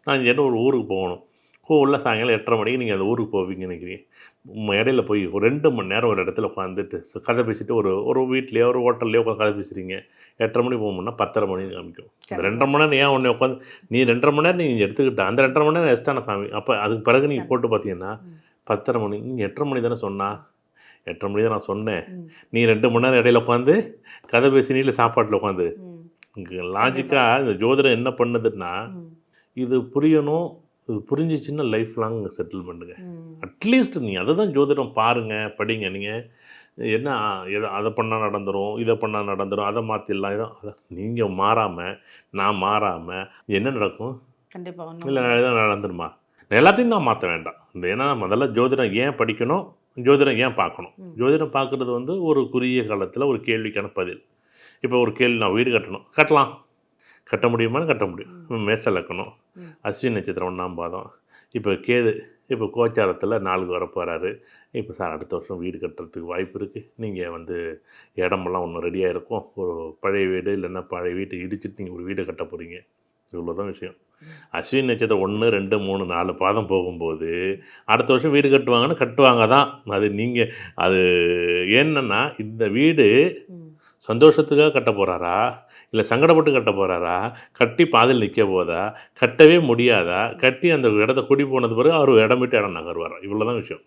நான் இங்கேருந்து ஒரு ஊருக்கு போகணும். உள்ள சாயங்காலம் 8:30 மணிக்கு நீங்கள் அந்த ஊருக்கு போவீங்கன்னு நினைக்கிறீங்க. இடையில போய் ஒரு 2 மணி நேரம் ஒரு இடத்துல உட்காந்துட்டு கதை பேசிட்டு ஒரு ஒரு வீட்லேயோ ஒரு ஹோட்டல்லையோ உட்காந்து கதை பேசுகிறீங்க. 8:30 மணிக்கு போகணும்னா 10:30 மணிக்கு காமிக்கும். இந்த 2:30 மணி நேரம் ஏன் உடனே உட்காந்து நீ 2:30 மணி நேரம் நீங்கள் எடுத்துக்கிட்ட அந்த 2:30 மணி நேரம் எக்ஸ்ட்ரா நான் காமி அப்போ அதுக்கு பிறகு நீங்கள் போட்டு பார்த்தீங்கன்னா 10:30 மணி நீங்கள் 8:30 மணி தானே சொன்னா 8:30 மணி தான் நான் சொன்னேன். நீ 2 மணி நேரம் இடையில உட்காந்து கதை பேசினீ இல்லை சாப்பாட்டில் உட்காந்து லாஜிக்காக இந்த ஜோதிடம் என்ன பண்ணுதுன்னா இது புரியணும். இது புரிஞ்சிச்சுன்னா லைஃப் லாங் செட்டில் பண்ணுங்க. அட்லீஸ்ட் நீங்கள் அதை தான் ஜோதிடம் பாருங்கள், படிங்க. நீங்கள் என்ன அதை பண்ணால் நடந்துடும், இதை பண்ணால் நடந்துடும், அதை மாற்றிடலாம், அதை நீங்கள் மாறாமல் நான் மாறாமல் என்ன நடக்கும்? கண்டிப்பாக இல்லை இதான் நடந்துடுமா? எல்லாத்தையும் நான் மாற்ற வேண்டாம். இந்த ஏன்னா முதல்ல ஜோதிடம் ஏன் படிக்கணும், ஜோதிடம் ஏன் பார்க்கணும்? ஜோதிடம் பார்க்குறது வந்து ஒரு குறுகிய காலத்தில் ஒரு கேள்விக்கான பதில். இப்போ ஒரு கேள்வி, நான் வீடு கட்டலாம், கட்ட முடியுமான்னு கட்ட முடியும். மேச லக்கணம், அஸ்வினி நட்சத்திரம் 1ஆம் பாதம். இப்போ கேது இப்போ கோச்சாரத்தில் 4 வரப்போகிறாரு. இப்போ சார் அடுத்த வருஷம் வீடு கட்டுறதுக்கு வாய்ப்பு இருக்குது. நீங்கள் வந்து இடமெல்லாம் ஒன்றும் ரெடியாக இருக்கும். ஒரு பழைய வீடு இல்லைன்னா பழைய வீட்டை இடிச்சிட்டு நீங்கள் ஒரு வீடை கட்ட போகிறீங்க. இவ்வளோதான் விஷயம். அஸ்வினி நட்சத்திரம் 1, 2, 3, 4 பாதம் போகும்போது அடுத்த வருஷம் வீடு கட்டுவாங்கன்னு கட்டுவாங்க தான். அது நீங்கள் அது என்னன்னா இந்த வீடு சந்தோஷத்துக்காக கட்ட போகிறாரா, இல்லை சங்கடப்பட்டு கட்ட போகிறாரா, கட்டி பாதில் நிற்க போதா, கட்டவே முடியாதா, கட்டி அந்த இடத்த குடி போனது பிறகு அவர் இடம் விட்டு இடம் நகர்வாரா? இவ்வளோ தான் விஷயம்.